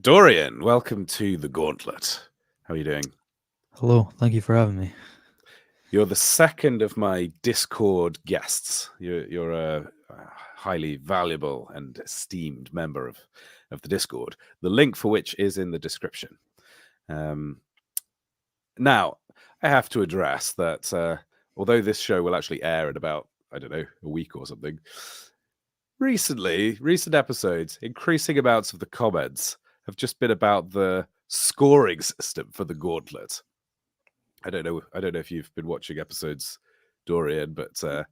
Dorian, welcome to the Gauntlet. How are you doing? Hello, thank you for having me. You're the second of my Discord guests. You're a highly valuable and esteemed member of the Discord, the link for which is in the description. Um, Now, I have to address that although this show will actually air in about, I don't know, a week or something, recent episodes, increasing amounts of the comments have just been about the scoring system for the Gauntlet. I don't know. I don't know if you've been watching episodes, Dorian, but there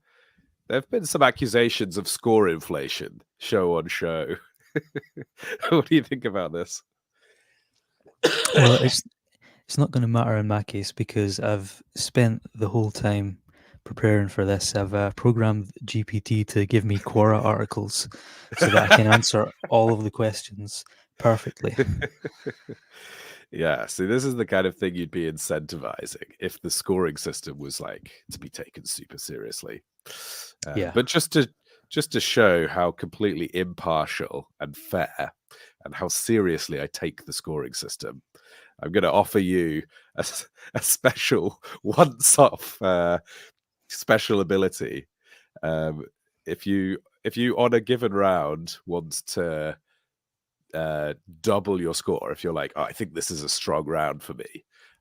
have been some accusations of score inflation, show on show. What do you think about this? Well, it's not going to matter in my case because I've spent the whole time preparing for this. I've programmed GPT to give me Quora articles so that I can answer all of the questions perfectly. Yeah, see, this is the kind of thing you'd be incentivizing if the scoring system was like to be taken super seriously. Yeah, But just to show how completely impartial and fair and how seriously I take the scoring system, I'm going to offer you a special once-off special ability. Um, if you on a given round want to double your score, if you're like, oh, I think this is a strong round for me,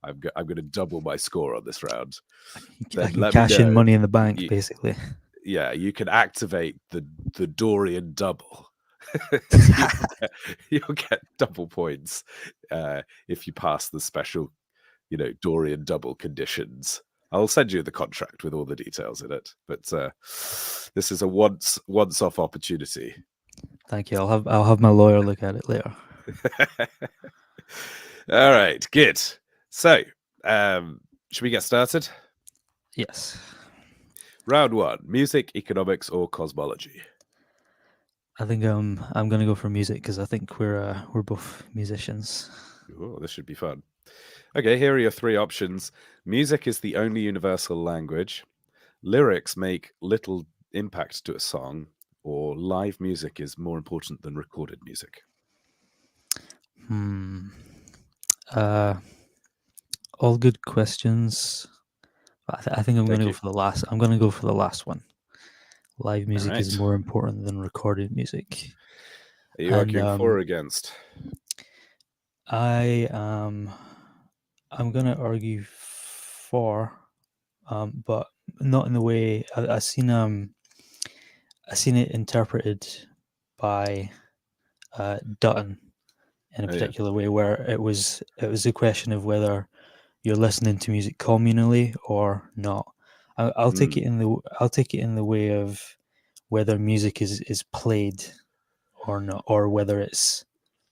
I'm going to double my score on this round, I then can let me cash in know. money in the bank, You, basically. yeah, you can activate the Dorian double. you'll get double points if you pass the special, Dorian double conditions. I'll send you the contract with all the details in it, but this is a once off opportunity. Thank you. I'll have my lawyer look at it later. All right, good. So, should we get started? Yes, Round one: music, economics, or cosmology. I think I'm going to go for music because I think we're both musicians. Oh, this should be fun. Okay, here are your three options. Music is the only universal language. Lyrics make little impact to a song, or live music is more important than recorded music. Hmm. Uh, all good questions. I think I'm going Thank to go you. for the last. I'm going to go for the last one. Live All music is right. more important than recorded music, Are you and arguing for or against? I I'm going to argue for, but not in the way I seen it interpreted by Dutton in a Oh, yeah. particular way, where it was a question of whether you're listening to music communally or not. I'll take it Mm, in the way of whether music is played or not, or whether it's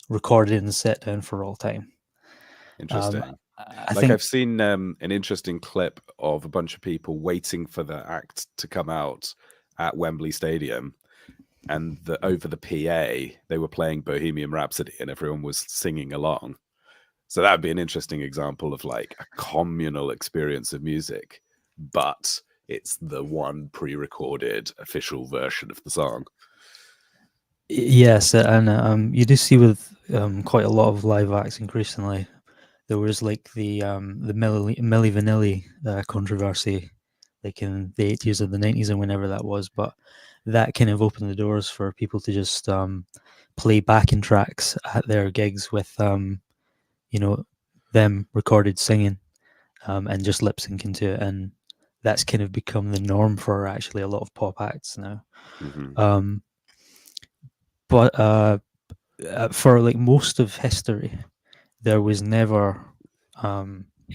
recorded and set down for all time. Um, interesting. I Like think I've seen an interesting clip of a bunch of people waiting for the act to come out at Wembley Stadium, and over the PA they were playing Bohemian Rhapsody, and everyone was singing along. So that would be an interesting example of like a communal experience of music, but it's the one pre-recorded official version of the song. yes, and you do see with quite a lot of live acts increasingly. There was like the Milli Vanilli controversy, like in the 80s or the 90s and whenever that was, but that kind of opened the doors for people to just play backing tracks at their gigs with you know them recorded singing, and just lip syncing to it, and that's kind of become the norm for actually a lot of pop acts now. Mm-hmm. Um, but for like most of history, there was never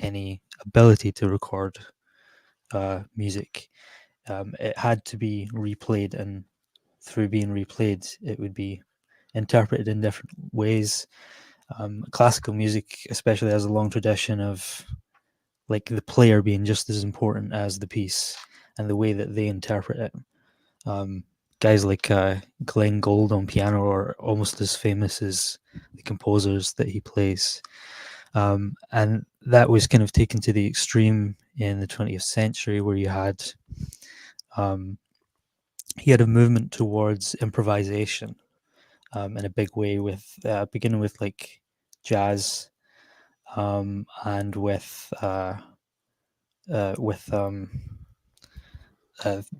any ability to record music. It had to be replayed, and through being replayed, it would be interpreted in different ways. Classical music, especially, has a long tradition of like the player being just as important as the piece and the way that they interpret it. Um, Guys like Glenn Gould on piano are almost as famous as the composers that he plays. And that was kind of taken to the extreme in the 20th century, where um, he had a movement towards improvisation in a big way, with beginning with like jazz, and with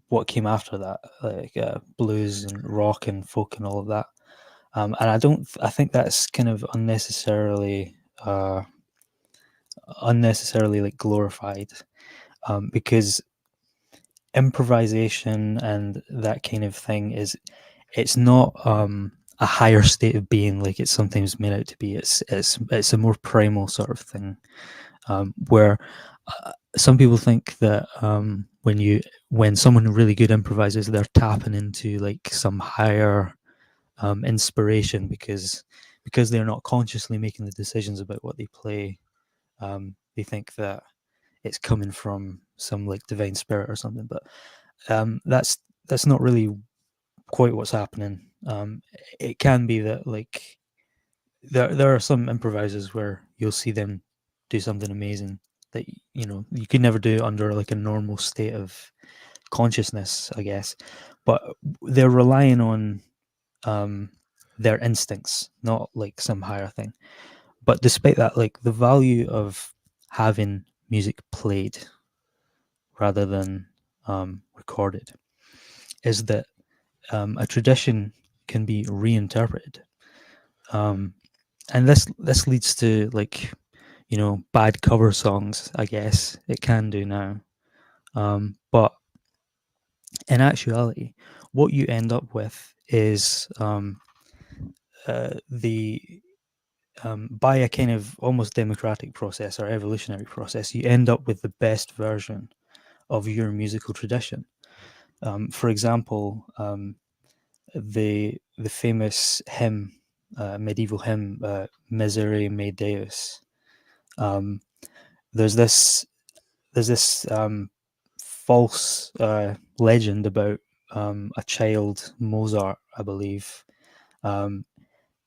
what came after that, like blues and rock and folk and all of that. And I think that's kind of unnecessarily like glorified, because improvisation and that kind of thing it's not a higher state of being like it's sometimes made out to be. It's a more primal sort of thing, where some people think that when someone really good improvises, they're tapping into like some higher inspiration because they're not consciously making the decisions about what they play. They think that it's coming from some like divine spirit or something, but that's not really quite what's happening. It can be that like there are some improvisers where you'll see them do something amazing that you could never do under like a normal state of consciousness, I guess. But they're relying on their instincts, not like some higher thing. But despite that, like the value of having music played rather than recorded is that a tradition can be reinterpreted, and this leads to like bad cover songs. I guess it can do now, but in actuality, what you end up with is the by a kind of almost democratic process or evolutionary process, you end up with the best version of your musical tradition. For example, the famous hymn, medieval hymn, Miserere Me Deus. There's this false legend about a child Mozart, I believe,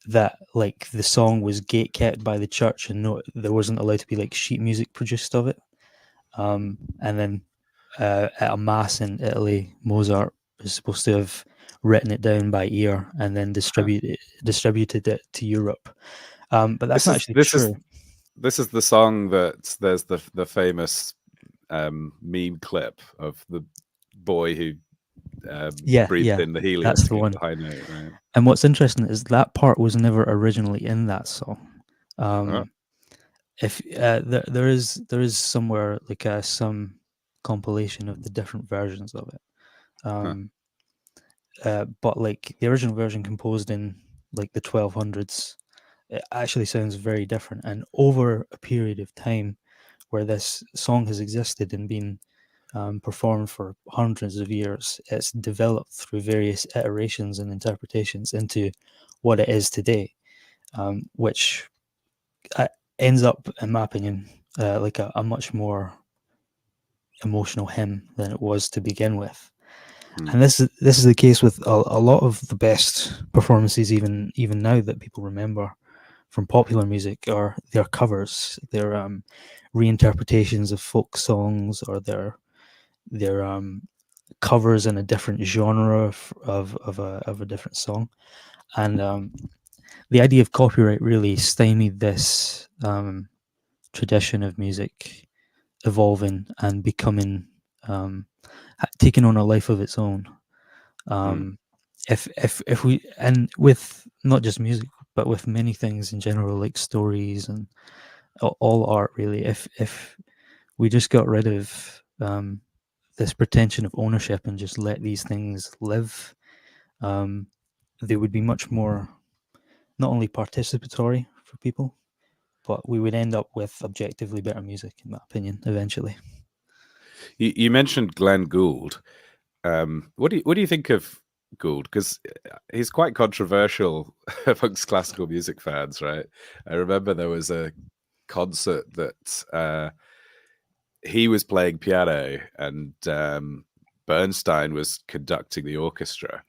that like the song was gate kept by the church and there wasn't allowed to be like sheet music produced of it. And then at a mass in Italy, Mozart was supposed to have written it down by ear and then distributed it to Europe. But that's This not is actually this is true. this is the song that there's the famous meme clip of the boy who breathed Yeah, in the helium that's to the get one. the high note, right? And what's interesting is that part was never originally in that song. Oh, If there is somewhere like some compilation of the different versions of it. huh. Um, but like the original version composed in like the 1200s, it actually sounds very different. And over a period of time where this song has existed and been performed for hundreds of years, it's developed through various iterations and interpretations into what it is today, which uh, ends up, in my opinion, like a much more emotional hymn than it was to begin with. Hmm. And this is the case with a lot of the best performances, even now that people remember from popular music, are their covers, their reinterpretations of folk songs, or their covers in a different genre of a different song. And the idea of copyright really stymied this tradition of music evolving and becoming taking on a life of its own. Hmm. If we, and with not just music but with many things in general, like stories and all art really, if we just got rid of this pretension of ownership and just let these things live, um, they would be much more not only participatory for people, but we would end up with objectively better music, in my opinion, eventually. You mentioned Glenn Gould. What do you think of Gould? Because he's quite controversial amongst classical music fans, right? I remember there was a concert that he was playing piano and Bernstein was conducting the orchestra.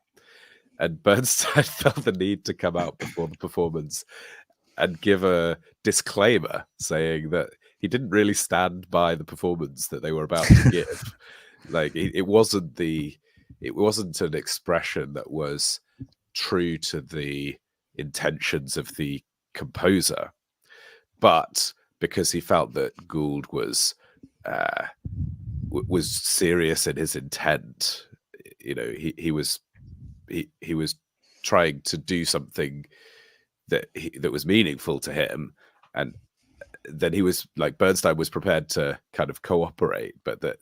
And Bernstein felt the need to come out before the performance and give a disclaimer saying that he didn't really stand by the performance that they were about to give. Like it wasn't an expression that was true to the intentions of the composer. but because he felt that Gould was serious in his intent, he was trying to do something that was meaningful to him, and then he was like, Bernstein was prepared to kind of cooperate, but that,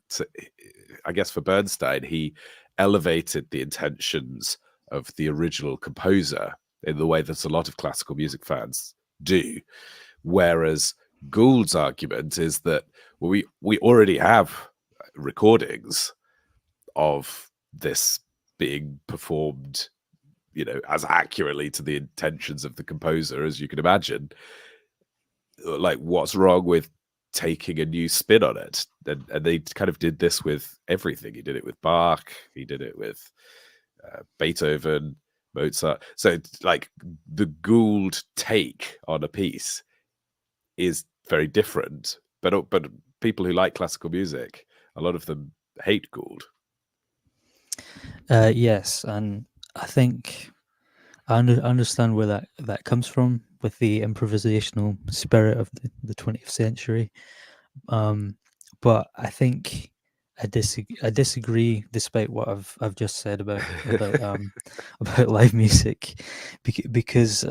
I guess for Bernstein, he elevated the intentions of the original composer in the way that a lot of classical music fans do. Whereas Gould's argument is that, well, we already have recordings of this being performed, as accurately to the intentions of the composer as you can imagine. Like, what's wrong with taking a new spin on it? And they kind of did this with everything. He did it with Bach. He did it with Beethoven, Mozart. So, like, the Gould take on a piece is very different. But people who like classical music, a lot of them hate Gould. Yes, and I think I understand where that comes from with the improvisational spirit of the 20th century. But I think I disagree, despite what I've just said about about live music, because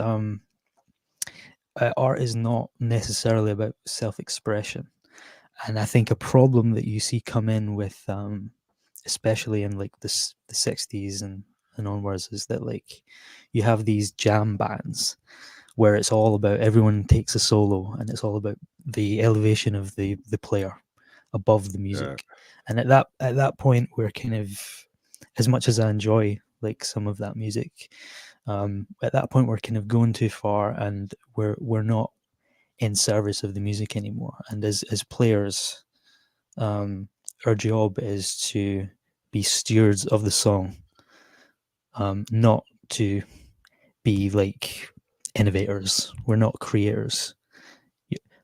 art is not necessarily about self-expression, and I think a problem that you see come in with especially in like the 60s and onwards is that, like, you have these jam bands where it's all about everyone takes a solo and it's all about the elevation of the player above the music. And at that point, we're kind of, as much as I enjoy like some of that music, at that point we're kind of going too far, and we're not in service of the music anymore. And as players, our job is to be stewards of the song, not to be like innovators. We're not creators.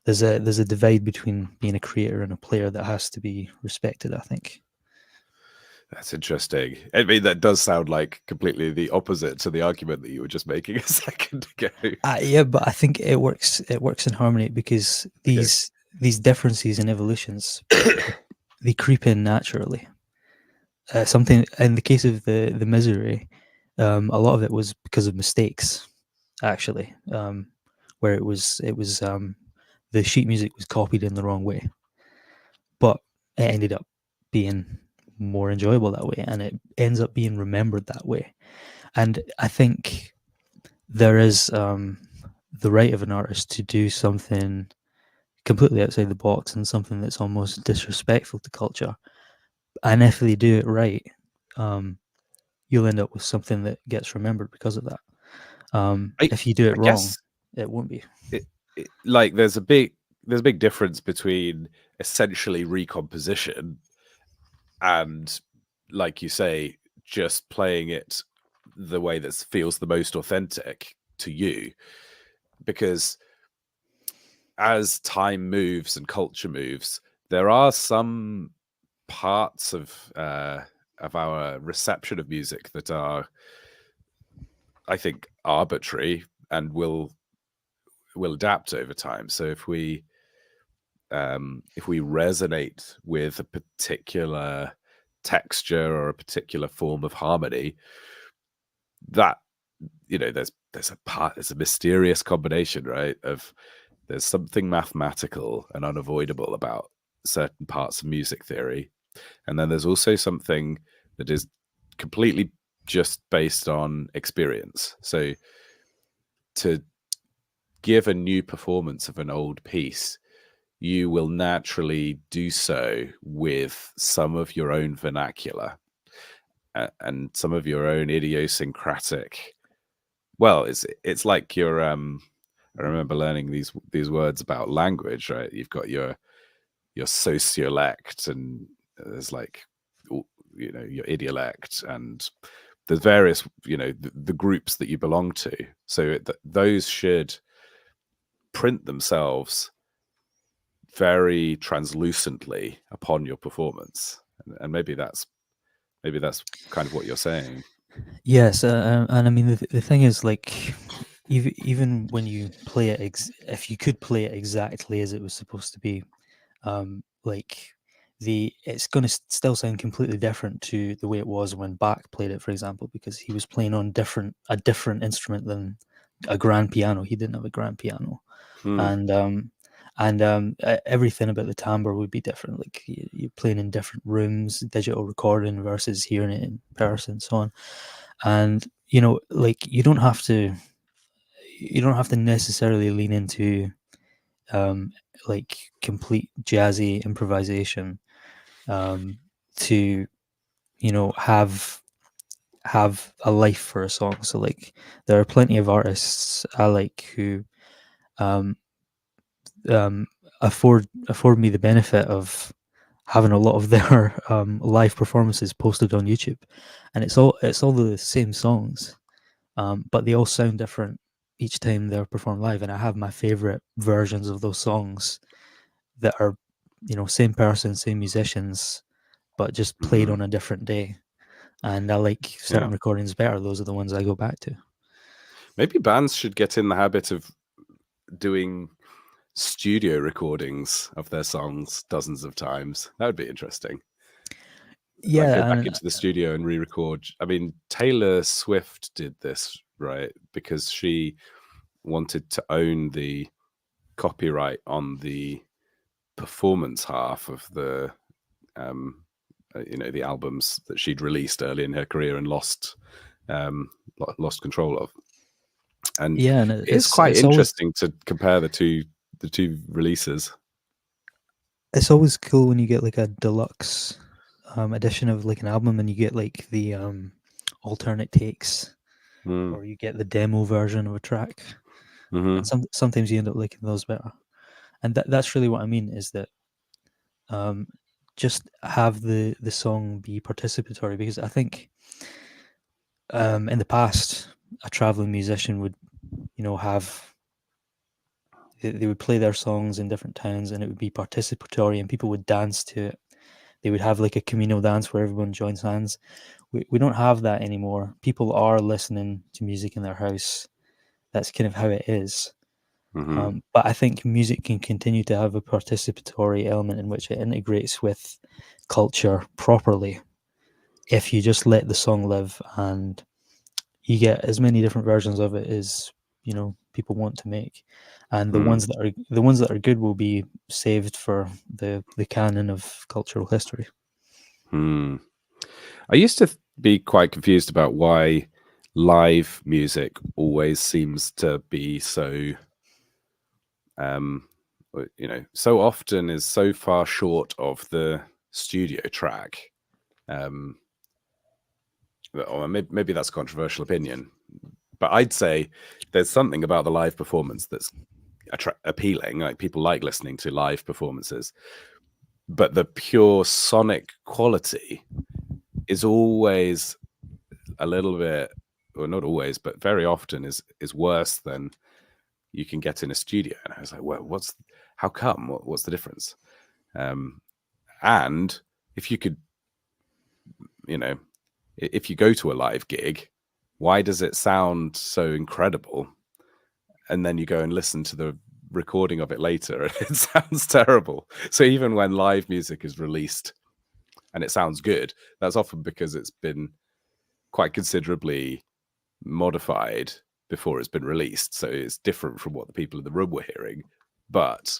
There's a divide between being a creator and a player that has to be respected, I think. That's interesting. I mean, that does sound like completely the opposite to the argument that you were just making a second ago. Yeah, but I think it works. It works in harmony because these differences and evolutions they creep in naturally. Something in the case of the Misery, a lot of it was because of mistakes, actually, where it was the sheet music was copied in the wrong way, but it ended up being more enjoyable that way, and it ends up being remembered that way. And I think there is the right of an artist to do something completely outside the box and something that's almost disrespectful to culture. And if they do it right, you'll end up with something that gets remembered because of that. If you do it wrong, it won't be. Like, there's a big difference between essentially recomposition and, like you say, just playing it the way that feels the most authentic to you. Because as time moves and culture moves, there are some parts of our reception of music that are, I think, arbitrary and will adapt over time. So if we resonate with a particular texture or a particular form of harmony, that, there's a mysterious combination, right? There's something mathematical and unavoidable about certain parts of music theory, and then there's also something that is completely just based on experience. So to give a new performance of an old piece, you will naturally do so with some of your own vernacular and some of your own idiosyncratic. Well, it's like your I remember learning these words about language, right? You've got your sociolect, and there's like, your idiolect, and there's various, the groups that you belong to. So those should print themselves very translucently upon your performance, and maybe that's kind of what you're saying. Yes, and I mean the thing is, like, even when you play it, if you could play it exactly as it was supposed to be, like it's going to still sound completely different to the way it was when Bach played it, for example, because he was playing on a different instrument than a grand piano. He didn't have a grand piano, and everything about the timbre would be different. Like you're playing in different rooms, digital recording versus hearing it in person, so on. And like you don't have to necessarily lean into like complete jazzy improvisation to have a life for a song. So like there are plenty of artists I like who um, afford me the benefit of having a lot of their live performances posted on YouTube, and it's all the same songs, but they all sound different each time they're performed live. And I have my favorite versions of those songs that are, same person, same musicians, but just played on a different day. And I like certain recordings better. Those are the ones I go back to. Maybe bands should get in the habit of doing studio recordings of their songs dozens of times. That would be interesting. Yeah, like go back into the studio and re-record. I mean, Taylor Swift did this, right? Because she wanted to own the copyright on the performance half of the the albums that she'd released early in her career and lost control of. And yeah, and it's quite interesting to compare the two releases. It's always cool when you get like a deluxe edition of like an album, and you get like the alternate takes, or you get the demo version of a track. And sometimes you end up liking those better. And that's really what I mean, is that just have the song be participatory, because I think in the past a traveling musician would have, they would play their songs in different towns, and it would be participatory, and people would dance to it. They would have like a communal dance where everyone joins hands. We don't have that anymore. People are listening to music in their house. That's kind of how it is. But I think music can continue to have a participatory element in which it integrates with culture properly if you just let the song live, and you get as many different versions of it as people want to make. And the ones that are good will be saved for the canon of cultural history. I used to be quite confused about why live music always seems to be so so often is so far short of the studio track. Or maybe that's a controversial opinion, but I'd say there's something about the live performance that's appealing. Like, people like listening to live performances, but the pure sonic quality is always a little bit, or not always, but very often is worse than you can get in a studio. And I was like, well, how come? What's the difference? And if you could, if you go to a live gig, why does it sound so incredible? And then you go and listen to the recording of it later, and it sounds terrible. So even when live music is released and it sounds good, that's often because it's been quite considerably modified before it's been released. So it's different from what the people in the room were hearing. But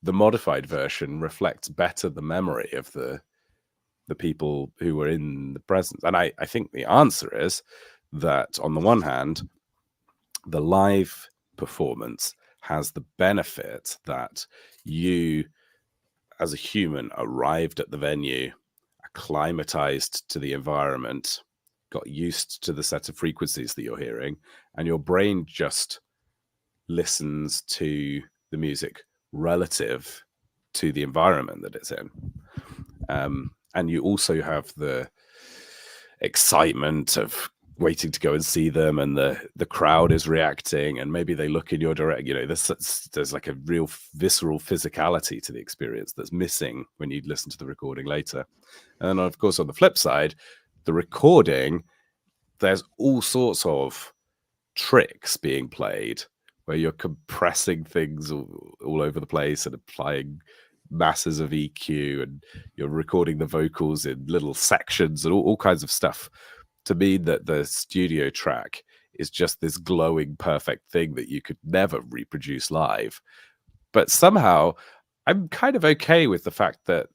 the modified version reflects better the memory of the people who were in the presence. And I think the answer is that, on the one hand, the live performance has the benefit that you, as a human, arrived at the venue, acclimatized to the environment, got used to the set of frequencies that you're hearing, and your brain just listens to the music relative to the environment that it's in. And you also have the excitement of waiting to go and see them, and the crowd is reacting, and maybe they look in your direction. There's like a real visceral physicality to the experience that's missing when you listen to the recording later. And then, of course, on the flip side, the recording, there's all sorts of tricks being played where you're compressing things all over the place and applying masses of EQ, and you're recording the vocals in little sections and all kinds of stuff, to mean that the studio track is just this glowing perfect thing that you could never reproduce live. But somehow I'm kind of okay with the fact that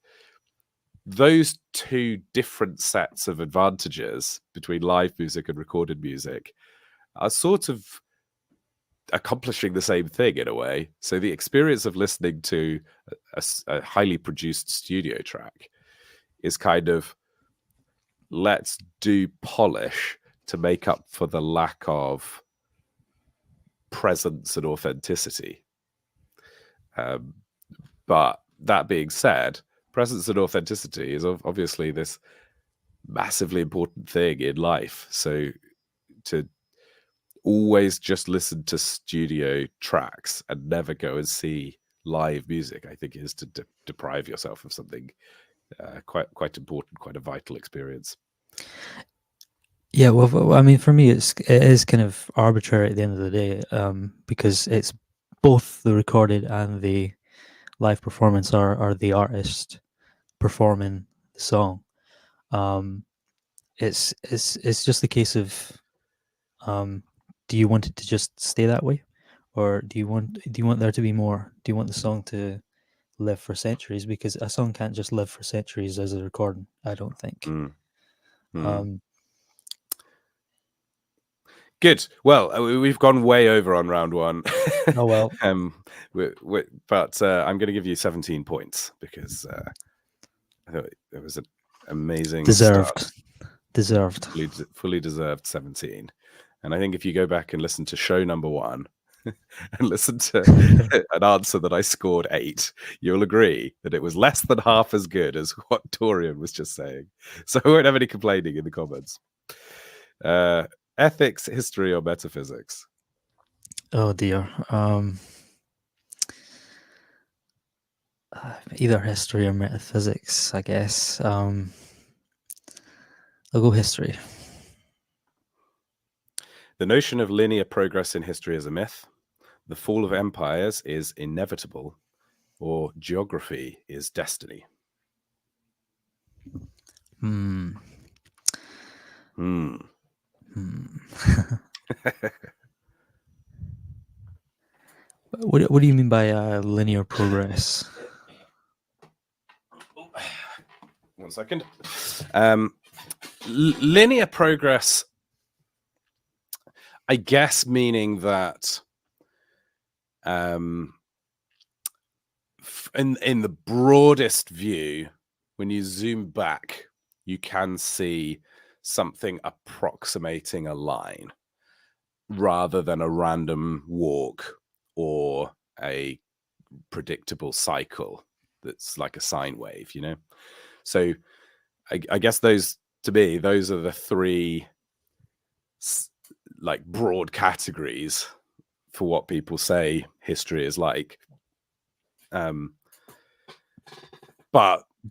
those two different sets of advantages between live music and recorded music are sort of accomplishing the same thing in a way. So the experience of listening to a highly produced studio track is kind of, let's do polish to make up for the lack of presence and authenticity. But that being said, presence and authenticity is obviously this massively important thing in life. So to always just listen to studio tracks and never go and see live music, I think, is to deprive yourself of something quite important, quite a vital experience. Yeah, well, I mean, for me, it is kind of arbitrary at the end of the day, because it's both the recorded and the live performance are the artist performing the song. It's just the case of, do you want it to just stay that way, or do you want there to be more? Do you want the song to live for centuries? Because a song can't just live for centuries as a recording, I don't think. Good. Well, we've gone way over on round one. Oh well. But I'm going to give you 17 points because I thought it was an amazing start. Deserved. Fully deserved 17. And I think if you go back and listen to show number 1 and listen to an answer that I scored 8, you'll agree that it was less than half as good as what Dorian was just saying. So I won't have any complaining in the comments. Ethics, history, or metaphysics? Oh dear. Either history or metaphysics, I guess. I'll go history. The notion of linear progress in history is a myth. The fall of empires is inevitable, or geography is destiny. What do you mean by linear progress? 1 second. Linear progress, I guess, meaning that in the broadest view, when you zoom back, you can see something approximating a line rather than a random walk or a predictable cycle that's like a sine wave, you know? So I guess those, to me, those are the 3 like broad categories for what people say history is like. But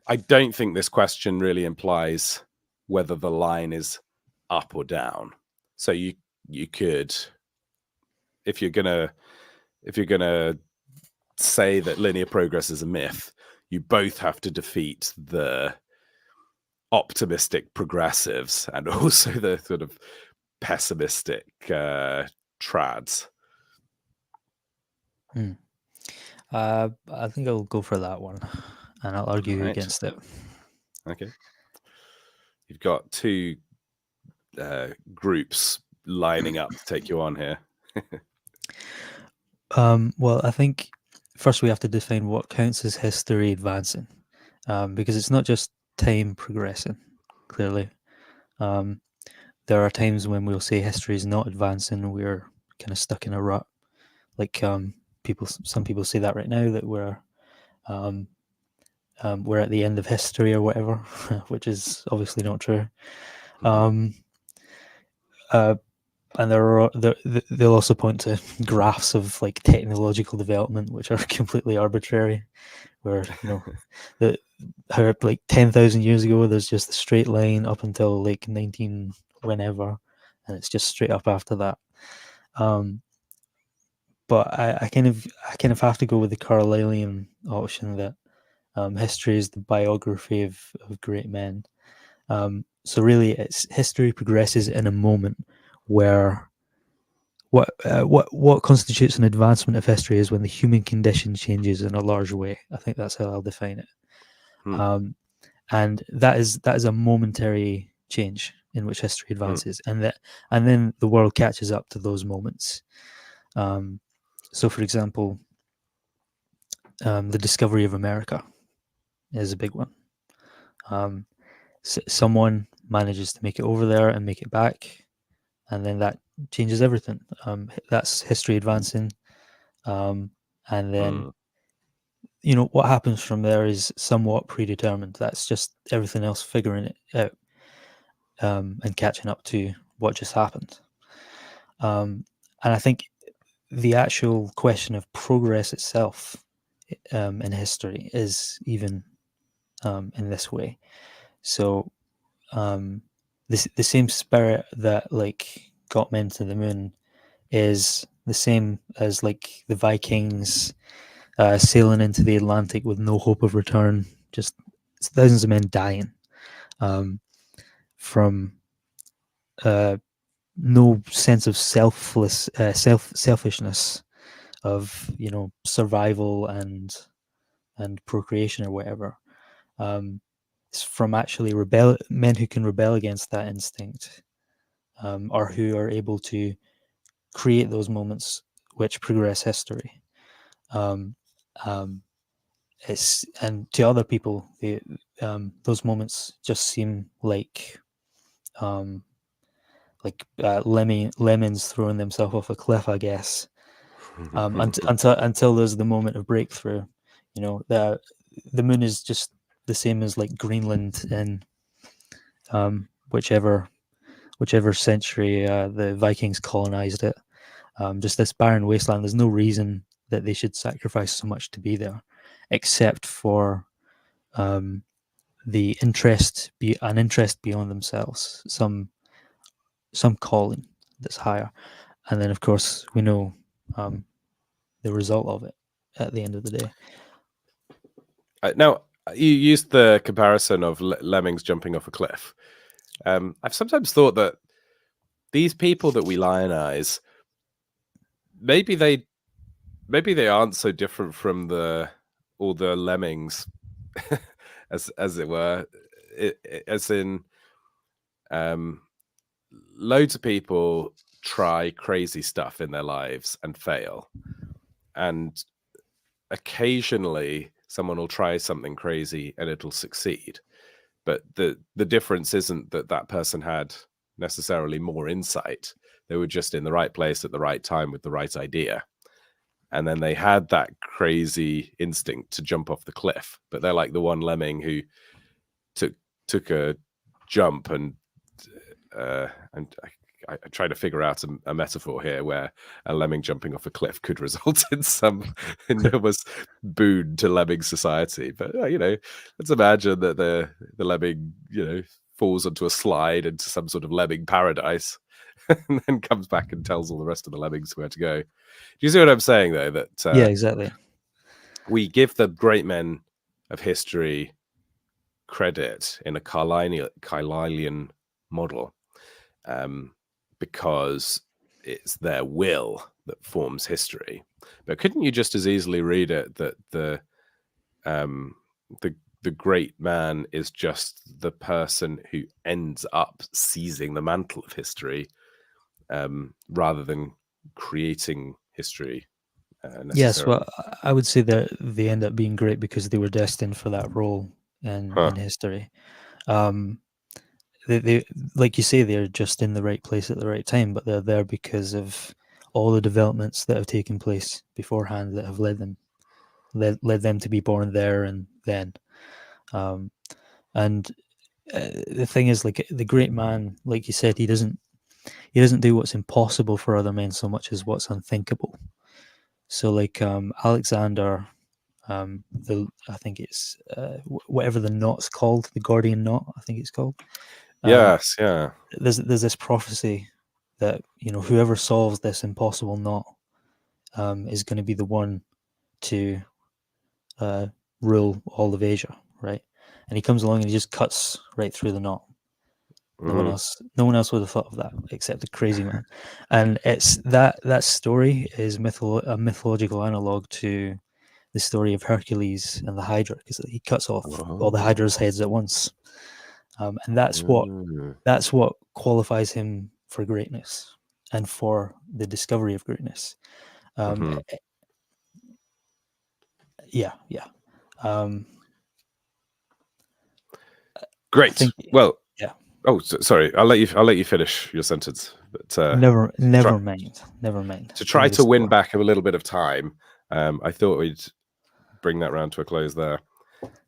I don't think this question really implies whether the line is up or down. So you could, if you're gonna say that linear progress is a myth, you both have to defeat the optimistic progressives and also the sort of pessimistic trads. I think I'll go for that one, and I'll argue against it. Okay. You've got 2 groups lining up to take you on here. Well, I think first we have to define what counts as history advancing, because it's not just time progressing, clearly. There are times when we'll say history is not advancing, we're kind of stuck in a rut. Like some people say that right now, that we're at the end of history or whatever, which is obviously not true. And they'll also point to graphs of like technological development, which are completely arbitrary, where, you know, how like 10,000 years ago there's just a straight line up until like 19 whenever, and it's just straight up after that. Um, but I kind of have to go with the Carlylean option that history is the biography of great men. So really, it's history progresses in a moment where what constitutes an advancement of history is when the human condition changes in a large way. I think that's how I'll define it. Um, and that is a momentary change in which history advances, and then the world catches up to those moments. So, for example, the discovery of America is a big one. Someone manages to make it over there and make it back, and then that changes everything. That's history advancing, and then what happens from there is somewhat predetermined. That's just everything else figuring it out and catching up to what just happened. And I think the actual question of progress itself in history is even in this way. So the same spirit that like got men to the moon is the same as like the Vikings sailing into the Atlantic with no hope of return, just thousands of men dying from no sense of selfishness of survival and procreation or whatever. It's from actually men who can rebel against that instinct, or who are able to create those moments which progress history. It's and to other people, those moments just seem like lemons throwing themselves off a cliff, I guess. Until there's the moment of breakthrough. The moon is just the same as like Greenland in whichever century the Vikings colonized it. Just this barren wasteland. There's no reason that they should sacrifice so much to be there, except for the interest beyond themselves, some calling that's higher, and then of course we know the result of it at the end of the day. Now, you used the comparison of lemmings jumping off a cliff. I've sometimes thought that these people that we lionize, maybe they aren't so different from all the lemmings, as it were. As in, loads of people try crazy stuff in their lives and fail, and occasionally someone will try something crazy and it'll succeed. But the difference isn't that person had necessarily more insight. They were just in the right place at the right time with the right idea. And then they had that crazy instinct to jump off the cliff. But they're like the one lemming who took a jump and I try to figure out a metaphor here where a lemming jumping off a cliff could result in some enormous boon to lemming society. But let's imagine that the lemming falls onto a slide into some sort of lemming paradise, and then comes back and tells all the rest of the lemmings where to go. Do you see what I'm saying, though? That yeah, exactly. We give the great men of history credit in a Carlylean model, because it's their will that forms history. But couldn't you just as easily read it that the great man is just the person who ends up seizing the mantle of history, rather than creating history? Yes, well, I would say that they end up being great because they were destined for that role in history. They like you say, they're just in the right place at the right time, but they're there because of all the developments that have taken place beforehand that have led them to be born there and then. And the thing is, like the great man, like you said, he doesn't do what's impossible for other men so much as what's unthinkable. So like Alexander, I think it's whatever the knot's called, the Gordian knot, I think it's called. Yes, yeah. There's this prophecy that whoever solves this impossible knot is going to be the one to rule all of Asia, right? And he comes along and he just cuts right through the knot. No one else would have thought of that except a crazy man. And it's that story is a mythological analog to the story of Hercules and the Hydra, because he cuts off all the Hydra's heads at once, and that's what qualifies him for greatness and for the discovery of greatness. Yeah. Great. Well, yeah. Oh, sorry. I'll let you finish your sentence. But never mind. To try to win back a little bit of time, I thought we'd bring that round to a close there.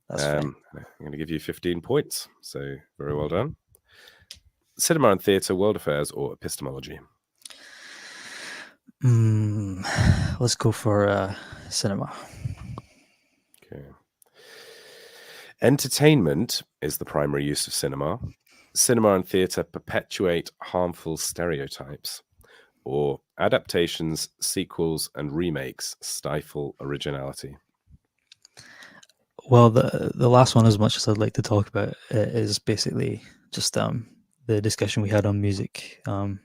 That's fine. I'm going to give you 15 points. So very well done. Cinema and theatre, world affairs, or epistemology? Let's go for cinema. Okay. Entertainment is the primary use of cinema. Cinema and theatre perpetuate harmful stereotypes, or adaptations, sequels, and remakes stifle originality. Well, the last one, as much as I'd like to talk about, is basically just the discussion we had on music. Yeah.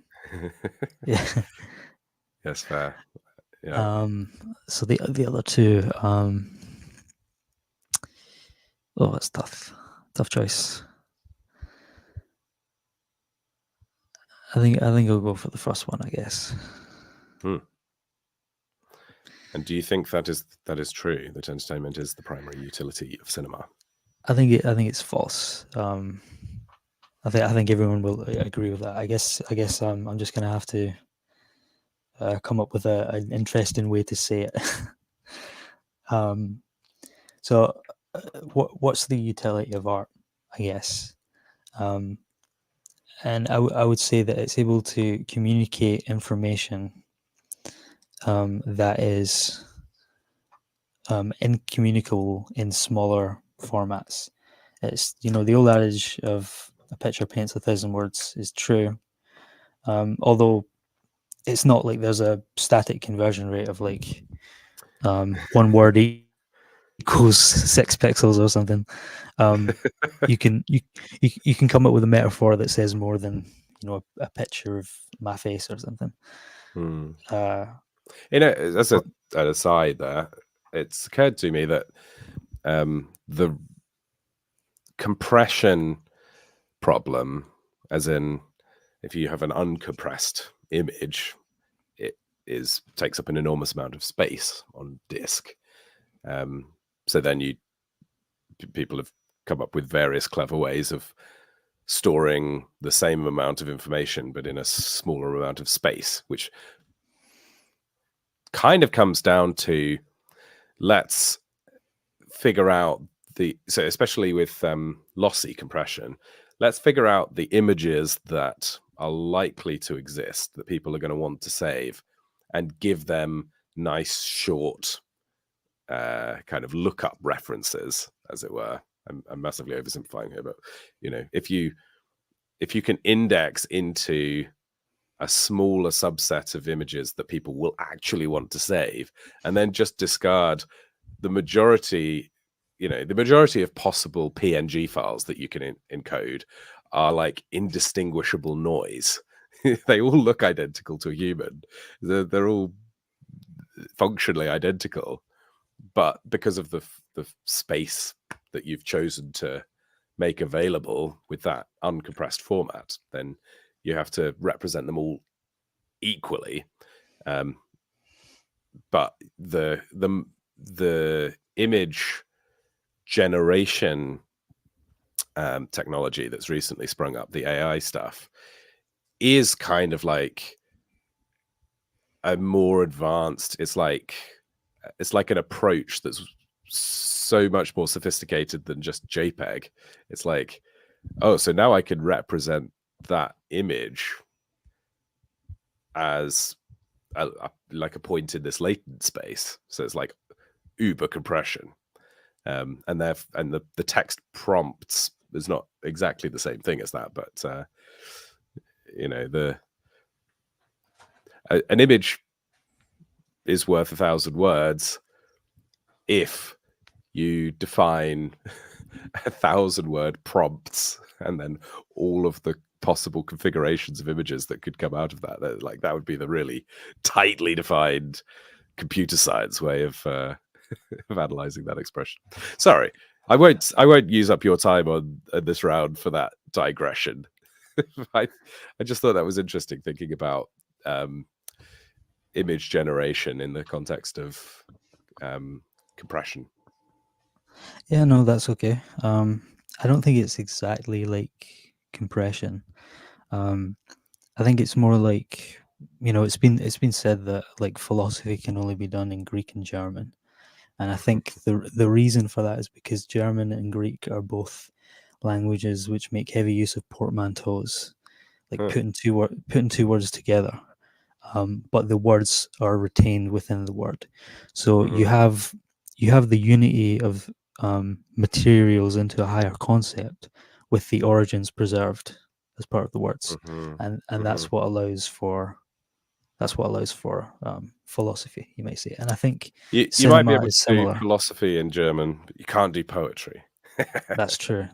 Yes, fair. Yeah. So the other two, it's tough choice. I think I'll go for the first one, I guess. And do you think that is true, that entertainment is the primary utility of cinema? I think it's false. I think everyone will agree with that. I guess I'm just gonna have to come up with an interesting way to say it. So what's the utility of art, I guess? And I would say that it's able to communicate information that is incommunicable in smaller formats. It's the old adage of a picture paints 1,000 words is true, although it's not like there's a static conversion rate of like 1 word equals 6 pixels or something. You can come up with a metaphor that says more than a picture of my face or something. As an aside there, it's occurred to me that the compression problem, as in if you have an uncompressed image, it takes up an enormous amount of space on disk. So then people have come up with various clever ways of storing the same amount of information but in a smaller amount of space, which kind of comes down to, let's figure out so especially with lossy compression, let's figure out the images that are likely to exist that people are going to want to save and give them nice short kind of lookup references, as it were. I'm massively oversimplifying here, but if you can index into a smaller subset of images that people will actually want to save, and then just discard the majority of possible PNG files that you can encode are like indistinguishable noise. They all look identical to a human. They're all functionally identical, but because of the space that you've chosen to make available with that uncompressed format, then you have to represent them all equally. But the image generation technology that's recently sprung up, the AI stuff, is kind of like a more advanced, it's like an approach that's so much more sophisticated than just JPEG. It's like, so now I can represent that image as like a point in this latent space. So it's like uber compression. And the text prompts is not exactly the same thing as that, but an image is worth 1,000 words if you define 1,000-word prompts and then all of the possible configurations of images that could come out of that. Like that would be the really tightly defined computer science way of analyzing that expression. Sorry, I won't use up your time on this round for that digression. I just thought that was interesting, thinking about image generation in the context of compression. Yeah, no, that's okay. I don't think it's exactly like compression. I think it's more like, it's been said that like philosophy can only be done in Greek and German, and I think the reason for that is because German and Greek are both languages which make heavy use of portmanteaus, like putting two words together, but the words are retained within the word. So you have the unity of materials into a higher concept with the origins preserved as part of the words, and that's what allows for philosophy, you might say. And I think you might be able is to do similar. philosophy in German, but you can't do poetry. That's true.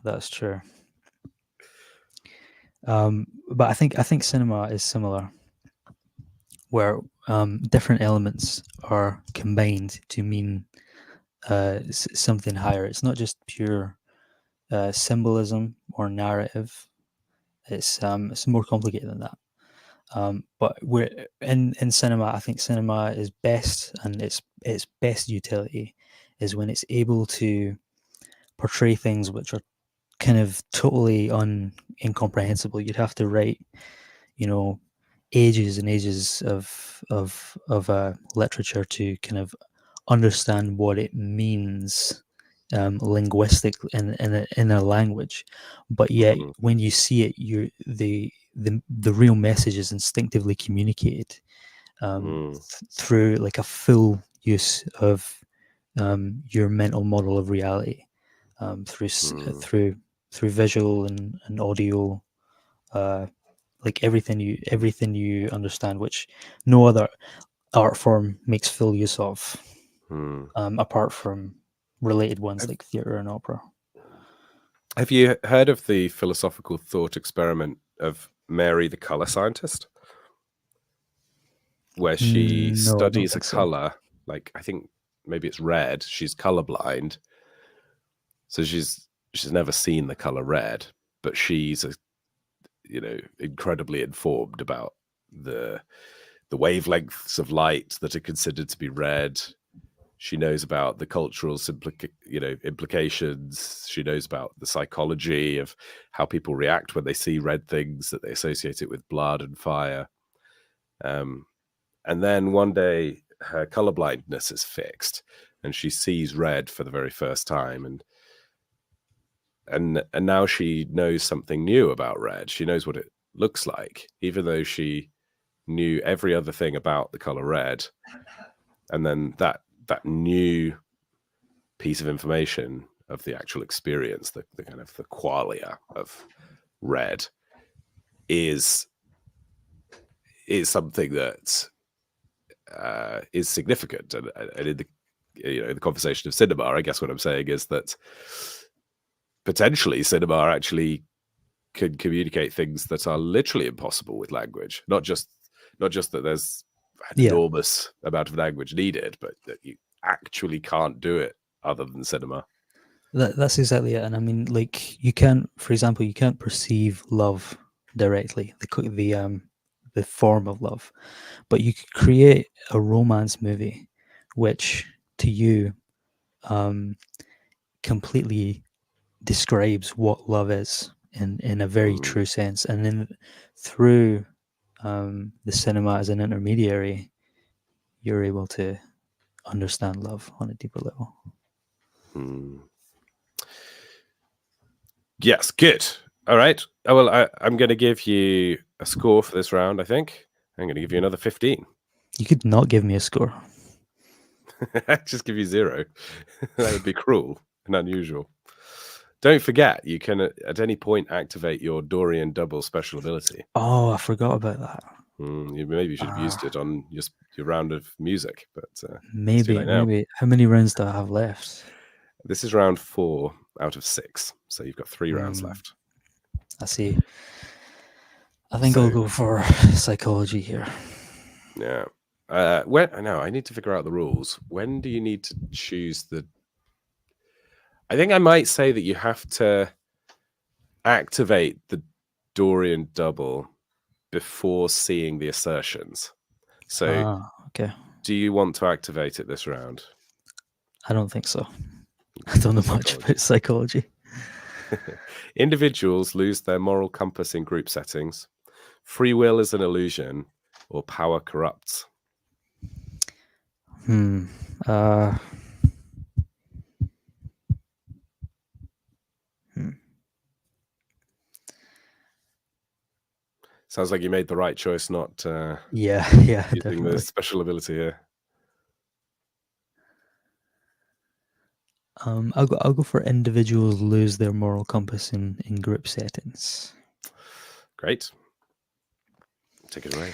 But I think cinema is similar, where different elements are combined to mean something higher. It's not just pure symbolism or narrative. It's more complicated than that. But we're in cinema. I think cinema is best, and its best utility is when it's able to portray things which are kind of totally incomprehensible. You'd have to write, ages and ages of literature to kind of understand what it means linguistic in a language, but yet when you see it, the real message is instinctively communicated through like a full use of your mental model of reality, through visual and audio, like everything you understand, which no other art form makes full use of, apart from related ones like theatre and opera. Have you heard of the philosophical thought experiment of Mary the Colour Scientist? Where she No, I don't studies a think so. colour, like I think maybe it's red. She's colorblind, so she's never seen the colour red, but she's incredibly informed about the wavelengths of light that are considered to be red. She knows about the cultural implications. She knows about the psychology of how people react when they see red things, that they associate it with blood and fire. And then one day her colorblindness is fixed and she sees red for the very first time. And now she knows something new about red. She knows what it looks like, even though she knew every other thing about the color red. And then that new piece of information of the actual experience, the kind of the qualia of red, is something that is significant. And in the conversation of cinema, I guess what I'm saying is that potentially cinema actually can communicate things that are literally impossible with language. Not just that there's an enormous amount of language needed, but that you actually can't do it other than cinema. That's exactly it. And I mean, like, you can't, for example, you can't perceive love directly, the form of love, but you could create a romance movie which to you completely describes what love is in a very true sense. And then through the cinema as an intermediary, you're able to understand love on a deeper level. Yes, good. All right. Well, I'm going to give you a score for this round, I think. I'm going to give you another 15. You could not give me a score. Just give you 0. That would be cruel and unusual. Don't forget, you can at any point activate your Dorian double special ability. Oh, I forgot about that. You maybe should have used it on your round of music, but it's too Maybe, late now. maybe. How many rounds do I have left? This is round 4 out of 6, so you've got 3 rounds left. I see. I think I'll go for psychology here. Yeah. I need to figure out the rules. When do you need to choose the... I think I might say that you have to activate the Dorian double before seeing the assertions. So okay. Do you want to activate it this round? I don't think so. I don't know much about psychology. Individuals lose their moral compass in group settings. Free will is an illusion, or power corrupts. Sounds like you made the right choice, not yeah, using definitely. the special ability here. I'll go for individuals lose their moral compass in group settings. Great. Take it away.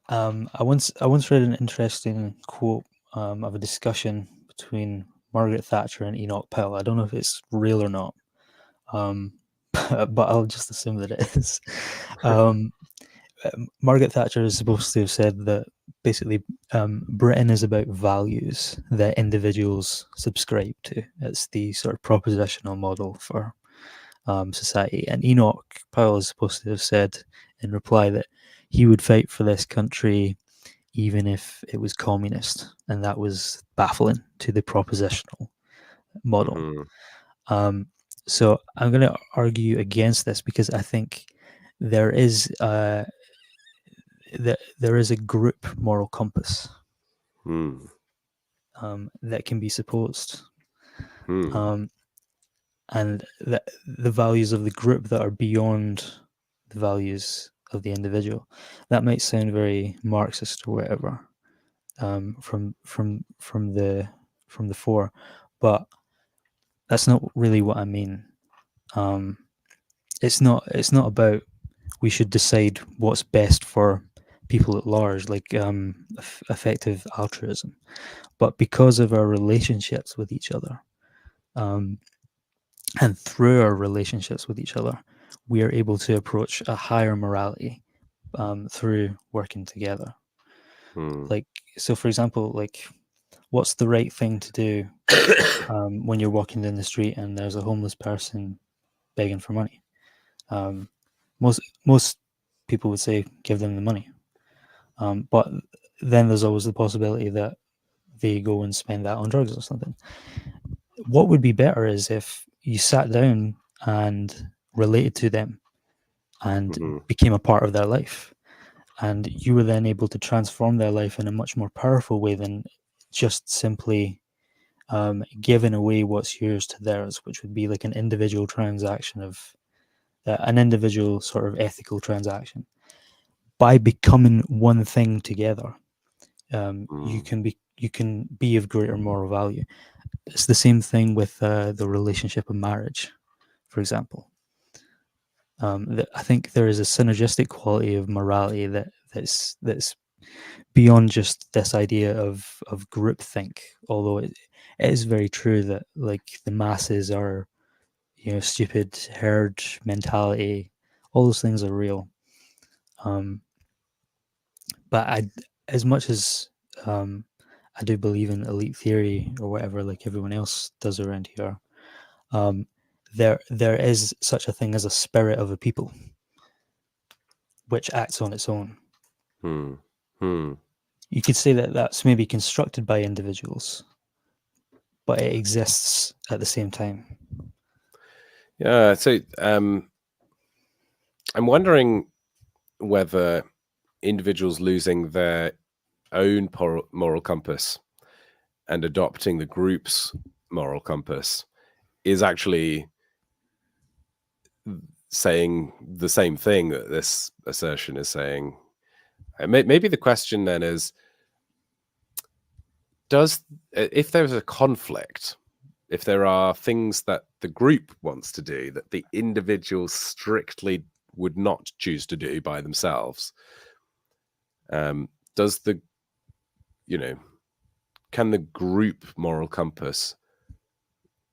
I once read an interesting quote of a discussion between Margaret Thatcher and Enoch Powell. I don't know if it's real or not, but I'll just assume that it is. Margaret Thatcher is supposed to have said that basically Britain is about values that individuals subscribe to. It's the sort of propositional model for society. And Enoch Powell is supposed to have said in reply that he would fight for this country even if it was communist, and that was baffling to the propositional model. So I'm going to argue against this because I think there is a group moral compass that can be supposed, and that the values of the group that are beyond the values of the individual. That might sound very Marxist or whatever, from the fore, but that's not really what I mean. It's not about we should decide what's best for people at large, like effective altruism, but because of our relationships with each other, and through our relationships with each other, we are able to approach a higher morality through working together. Like, so for example, like, what's the right thing to do when you're walking down the street and there's a homeless person begging for money? Most people would say give them the money, but then there's always the possibility that they go and spend that on drugs or something. What would be better is if you sat down and related to them and became a part of their life, and you were then able to transform their life in a much more powerful way than just simply giving away what's yours to theirs, which would be like an individual transaction of an individual sort of ethical transaction. By becoming one thing together, you can be of greater moral value. It's the same thing with the relationship of marriage, for example. I think there is a synergistic quality of morality that's beyond just this idea of groupthink. Although it is very true that like the masses are, stupid herd mentality. All those things are real. But as much as I do believe in elite theory or whatever, like everyone else does around here, there is such a thing as a spirit of a people, which acts on its own. You could say that that's maybe constructed by individuals, but it exists at the same time. Yeah, so I'm wondering whether individuals losing their own moral compass and adopting the group's moral compass is actually saying the same thing that this assertion is saying. Maybe the question then is, if there's a conflict, if there are things that the group wants to do that the individual strictly would not choose to do by themselves, Does the, can the group moral compass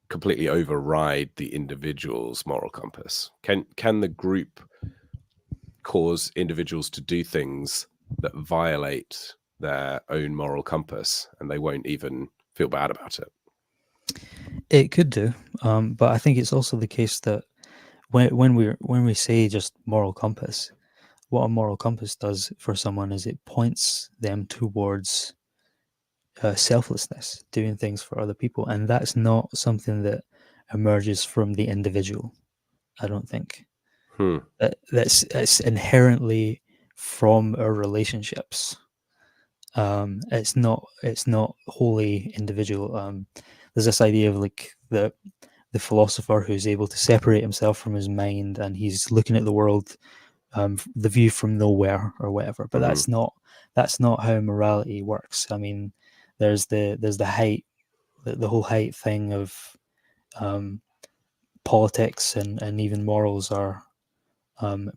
completely override the individual's moral compass? Can the group cause individuals to do things that violate their own moral compass, and they won't even feel bad about it? It could do, but I think it's also the case that when we say just moral compass, what a moral compass does for someone is it points them towards selflessness, doing things for other people, and that's not something that emerges from the individual. I don't think that's inherently from our relationships. It's not wholly individual. There's this idea of like the philosopher who's able to separate himself from his mind and he's looking at the world, the view from nowhere or whatever. But that's not how morality works. I mean, there's the height, the whole height thing of politics and even morals are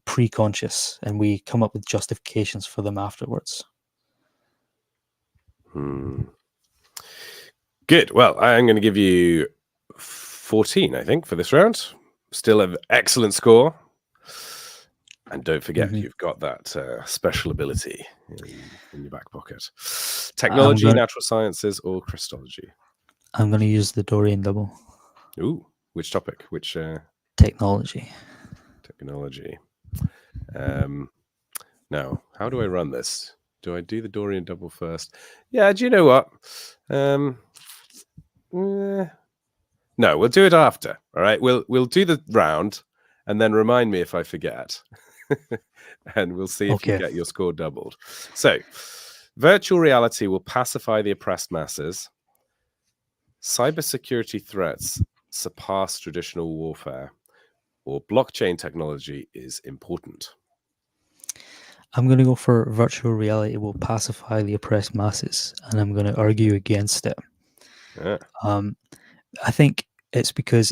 pre-conscious, and we come up with justifications for them afterwards. Good. Well, I'm going to give you 14, I think, for this round. Still an excellent score. And don't forget, you've got that special ability in your back pocket. Technology, natural sciences, or Christology? I'm going to use the Dorian double. Ooh, which topic? Which technology? Technology. Now, how do I run this? Do I do the Dorian double first? Yeah, do you know what? No, we'll do it after. All right, we'll do the round, and then remind me if I forget, and we'll see if you get your score doubled. So, virtual reality will pacify the oppressed masses. Cybersecurity threats surpass traditional warfare, or blockchain technology is important. I'm going to go for virtual reality will pacify the oppressed masses, and I'm going to argue against it. Yeah. I think it's because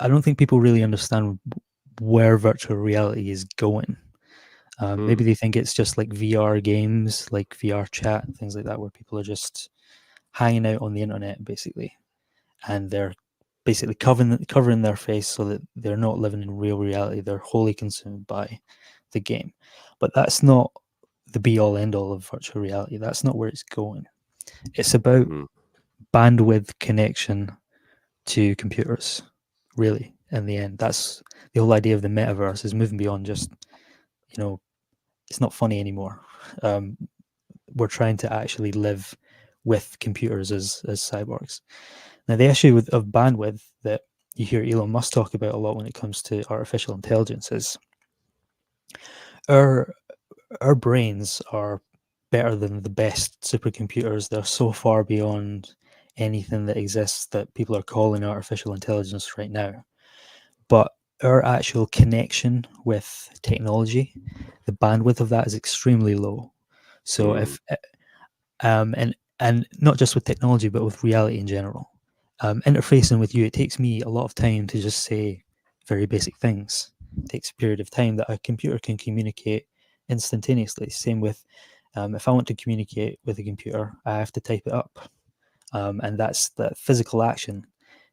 I don't think people really understand where virtual reality is going. Maybe they think it's just like VR games, like VR chat and things like that, where people are just hanging out on the internet, basically, and they're basically covering their face so that they're not living in real reality. They're wholly consumed by the game. But that's not the be-all, end-all of virtual reality. That's not where it's going. It's about bandwidth connection to computers, really, in the end. That's the whole idea of the metaverse, is moving beyond just, it's not funny anymore. We're trying to actually live with computers as cyborgs. Now, the issue of bandwidth that you hear Elon Musk talk about a lot when it comes to artificial intelligence is our brains are better than the best supercomputers. They're so far beyond anything that exists that people are calling artificial intelligence right now. But our actual connection with technology, the bandwidth of that is extremely low. So if and not just with technology, but with reality in general, interfacing with you, it takes me a lot of time to just say very basic things. It takes a period of time that a computer can communicate instantaneously. Same with if I want to communicate with a computer, I have to type it up, and that's the physical action.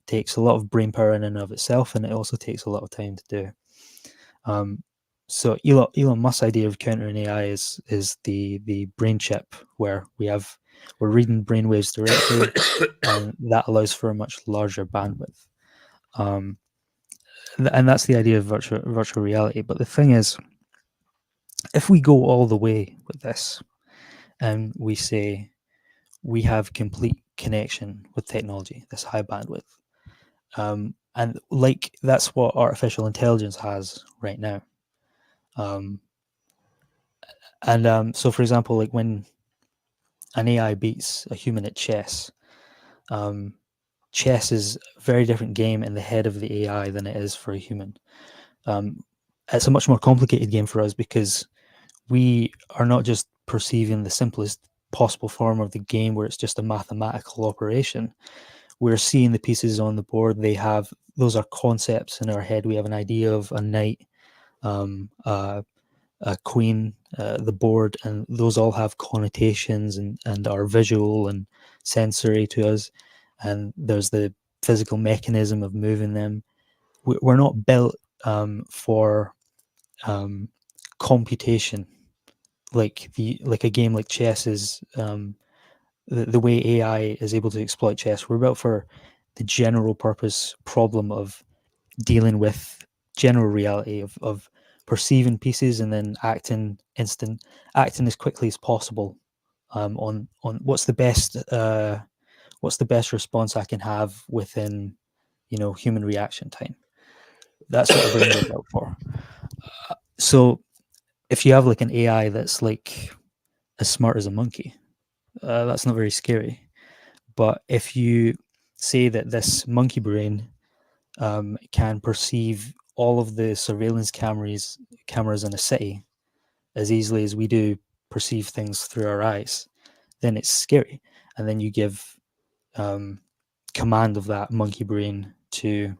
Takes a lot of brain power in and of itself, and it also takes a lot of time to do. So Elon Musk's idea of countering AI is the brain chip, where we're reading brainwaves directly, and that allows for a much larger bandwidth. And that's the idea of virtual reality. But the thing is, if we go all the way with this, and we say we have complete connection with technology, this high bandwidth, and like that's what artificial intelligence has right now. So, for example, like when an AI beats a human at chess, chess is a very different game in the head of the AI than it is for a human. It's a much more complicated game for us because we are not just perceiving the simplest possible form of the game where it's just a mathematical operation. We're seeing the pieces on the board. Those are concepts in our head. We have an idea of a knight, a queen, the board, and those all have connotations and are visual and sensory to us. And there's the physical mechanism of moving them. We're not built for computation like a game like chess is. The way AI is able to exploit chess, we're built for the general purpose problem of dealing with general reality of perceiving pieces and then acting as quickly as possible on what's the best response I can have within human reaction time. That's what our brains are built for. So if you have like an AI that's like as smart as a monkey, that's not very scary. But if you say that this monkey brain can perceive all of the surveillance cameras in a city as easily as we do perceive things through our eyes, then it's scary. And then you give command of that monkey brain to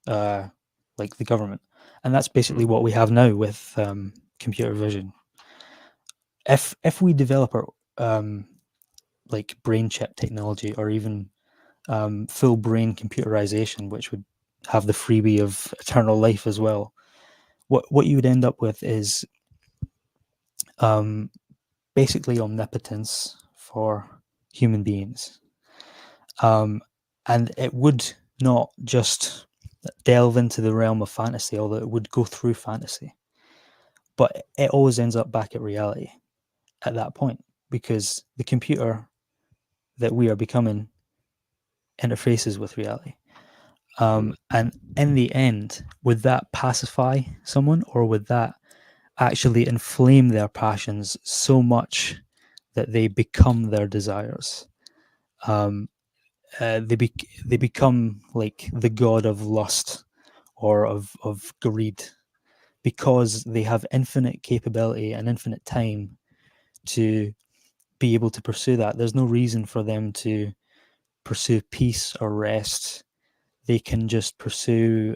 like the government, and that's basically what we have now with computer vision. If we develop our like brain chip technology, or even full brain computerization, which would have the freebie of eternal life as well, what you would end up with is basically omnipotence for human beings. And it would not just delve into the realm of fantasy, although it would go through fantasy. But it always ends up back at reality at that point, because the computer that we are becoming interfaces with reality. And in the end, would that pacify someone, or would that actually inflame their passions so much that they become their desires? They become like the god of lust or of greed, because they have infinite capability and infinite time to be able to pursue that. There's no reason for them to pursue peace or rest. They can just pursue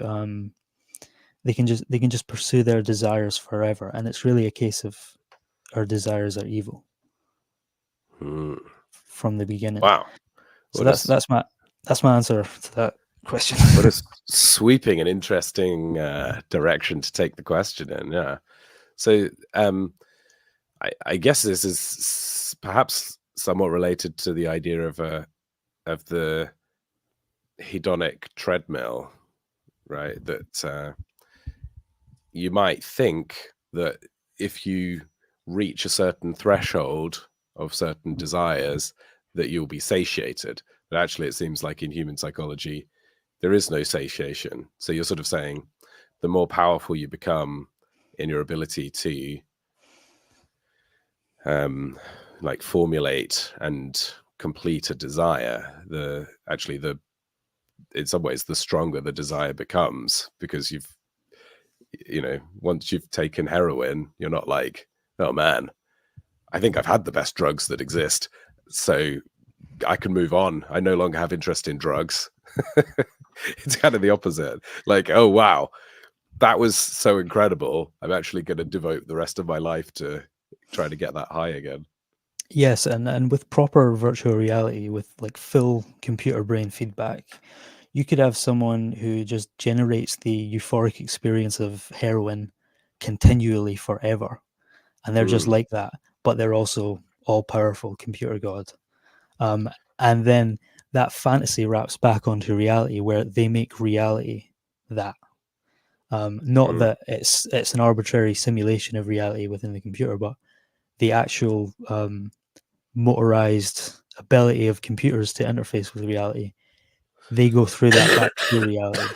they can just pursue their desires forever, and it's really a case of our desires are evil from the beginning. Wow. So that's my answer to that question. What a sweeping and interesting direction to take the question in. Yeah. So I guess this is perhaps somewhat related to the idea of the hedonic treadmill, right? That you might think that if you reach a certain threshold of certain desires, that you'll be satiated. But actually, it seems like in human psychology, there is no satiation. So you're sort of saying the more powerful you become in your ability to like formulate and complete a desire, in some ways the stronger the desire becomes, because once you've taken heroin, you're not like, oh man, I think I've had the best drugs that exist, so I can move on. I no longer have interest in drugs. It's kind of the opposite. Like, oh wow, that was so incredible. I'm actually going to devote the rest of my life to trying to get that high again. Yes, and with proper virtual reality, with like full computer brain feedback, you could have someone who just generates the euphoric experience of heroin continually forever, and they're just like that, but they're also all-powerful computer god. And then that fantasy wraps back onto reality, where they make reality that. Not that it's an arbitrary simulation of reality within the computer, but the actual motorized ability of computers to interface with reality. They go through that back to reality.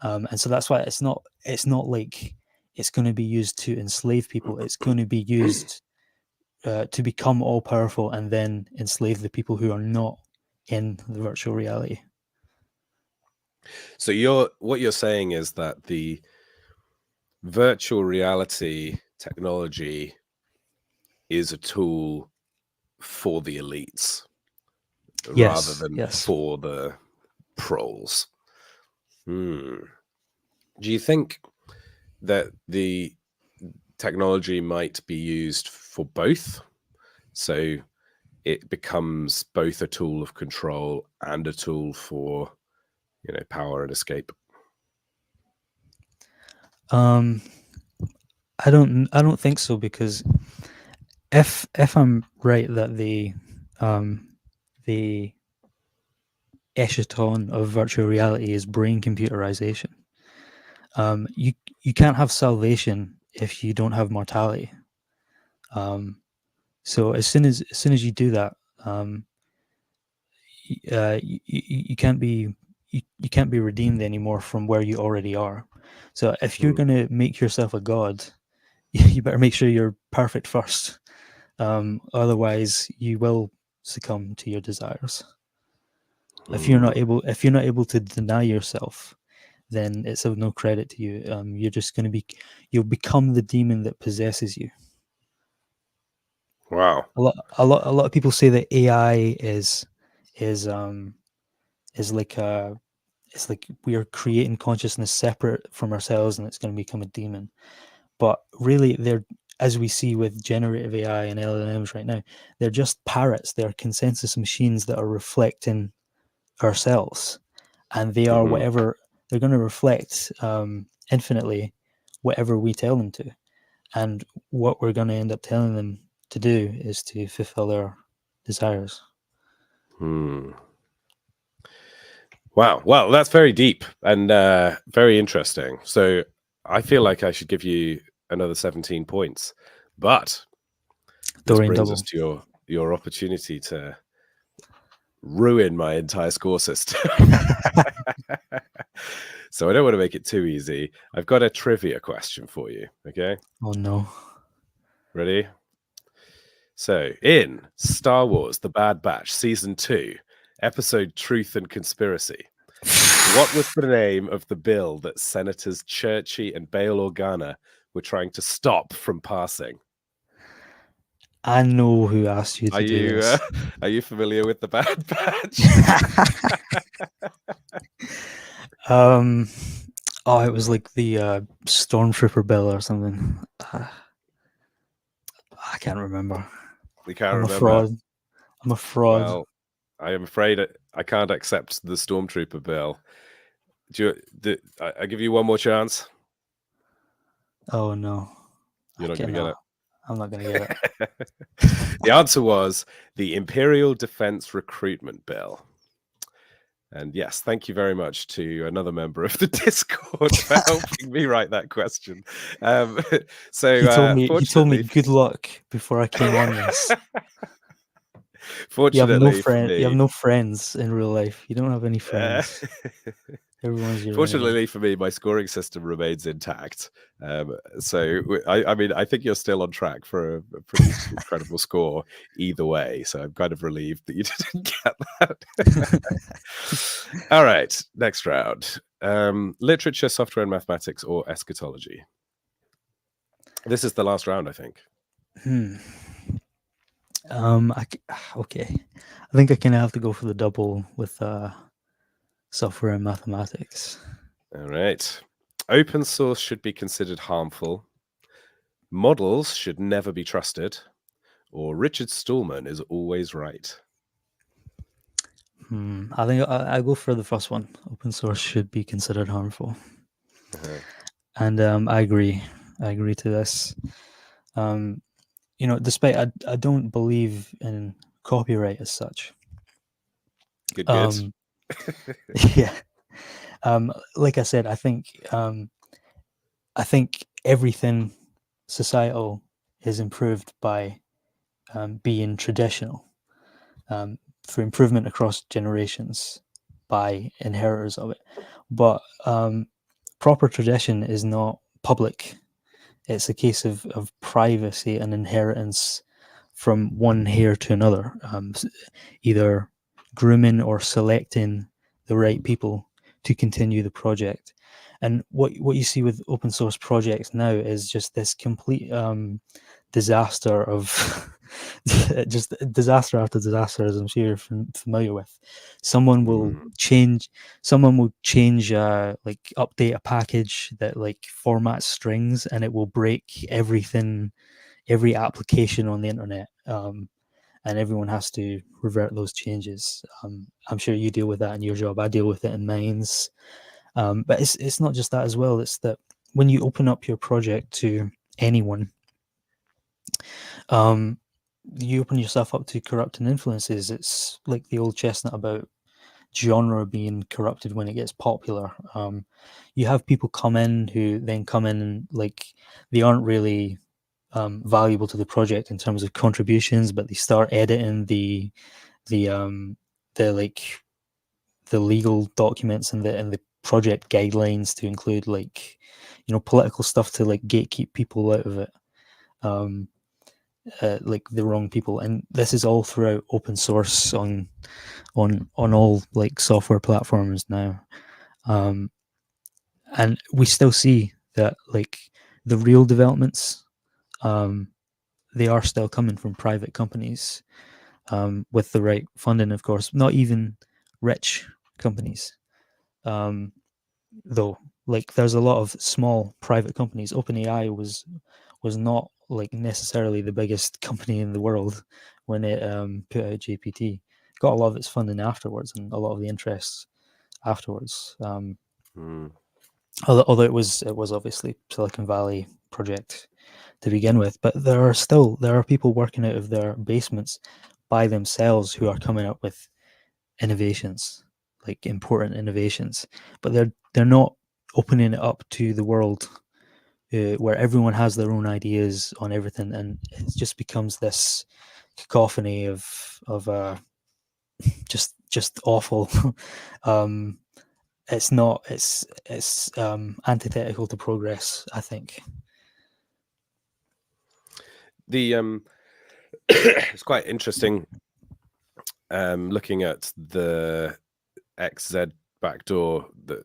And so that's why it's not like it's going to be used to enslave people. It's going to be used to become all powerful and then enslave the people who are not in the virtual reality. So what you're saying is that the virtual reality technology is a tool for the elites, rather than for the proles. Do you think that technology might be used for both. So it becomes both a tool of control and a tool for, power and escape. I don't think so, because if I'm right that the echelon of virtual reality is brain computerization, you can't have salvation if you don't have mortality. So as soon as you do that, you can't be you can't be redeemed anymore from where you already are. So if you're going to make yourself a god, you better make sure you're perfect first. Otherwise, you will succumb to your desires. If you're not able to deny yourself, then it's of no credit to you. You're just going to you'll become the demon that possesses you. Wow. A lot of people say that AI is like it's like we are creating consciousness separate from ourselves, and it's going to become a demon. But really, they're, as we see with generative AI and LLMs right now, they're just parrots. They're consensus machines that are reflecting ourselves, and they are whatever they're going to reflect infinitely whatever we tell them to. And what we're going to end up telling them to do is to fulfill their desires. Wow. Well, that's very deep and very interesting. So I feel like I should give you another 17 points, but this Dorian brings double. us to your opportunity to ruin my entire score system. So I don't want to make it too easy. I've got a trivia question for you. Okay. Oh no. Ready? So in Star Wars: The Bad Batch Season 2, Episode Truth and Conspiracy, what was the name of the bill that Senators Churchy and Bail Organa were trying to stop from passing? I know who asked you to do this. Are you familiar with The Bad Batch? Oh, it was like the Stormtrooper bill or something. I can't remember. We can't I'm remember. a fraud. I'm a fraud. Well, I am afraid I can't accept the Stormtrooper bill. I give you one more chance? Oh no. You're not going to get it. I'm not going to get it. The answer was the Imperial Defense Recruitment Bill. And yes, thank you very much to another member of the Discord for helping me write that question. So he told me good luck before I came on this. Fortunately, you have no friends in real life. You don't have any friends. Everyone's your Fortunately enemy. for me, my scoring system remains intact. So I mean, I think you're still on track for a pretty incredible score either way. So I'm kind of relieved that you didn't get that. All right, next round. Literature, software and mathematics, or eschatology? This is the last round, I think. Okay. I think I kind of have to go for the double with software and mathematics. All right. Open source should be considered harmful. Models should never be trusted. Or Richard Stallman is always right. I think I go for the first one. Open source should be considered harmful. And I agree. I agree to this. Despite I don't believe in copyright as such. Good. Yeah. Like I said, I think everything societal is improved by being traditional, for improvement across generations by inheritors of it. But proper tradition is not public. It's a case of privacy and inheritance from one heir to another, either grooming or selecting the right people to continue the project. And what you see with open source projects now is just this complete disaster of just disaster after disaster, as I'm sure you're familiar with. Someone will change, like update a package that like formats strings, and it will break everything, every application on the internet. And everyone has to revert those changes. I'm sure you deal with that in your job. I deal with it in mine. But it's not just that as well. It's that when you open up your project to anyone, you open yourself up to corrupting influences. It's like the old chestnut about genre being corrupted when it gets popular. You have people come in who then come in and like they aren't really valuable to the project in terms of contributions, but they start editing the like the legal documents and the project guidelines to include like political stuff to like gatekeep people out of it, like the wrong people. And this is all throughout open source on all like software platforms now. And we still see that like the real developments, they are still coming from private companies, with the right funding, of course. Not even rich companies, though. Like there's a lot of small private companies. OpenAI was not like necessarily the biggest company in the world when it put out GPT. Got a lot of its funding afterwards and a lot of the interests afterwards. Although it was obviously Silicon Valley project to begin with, but there are people working out of their basements by themselves who are coming up with innovations, like important innovations, but they're not opening it up to the world, where everyone has their own ideas on everything, and it just becomes this cacophony of just awful. It's not. It's antithetical to progress, I think. It's quite interesting looking at the XZ backdoor that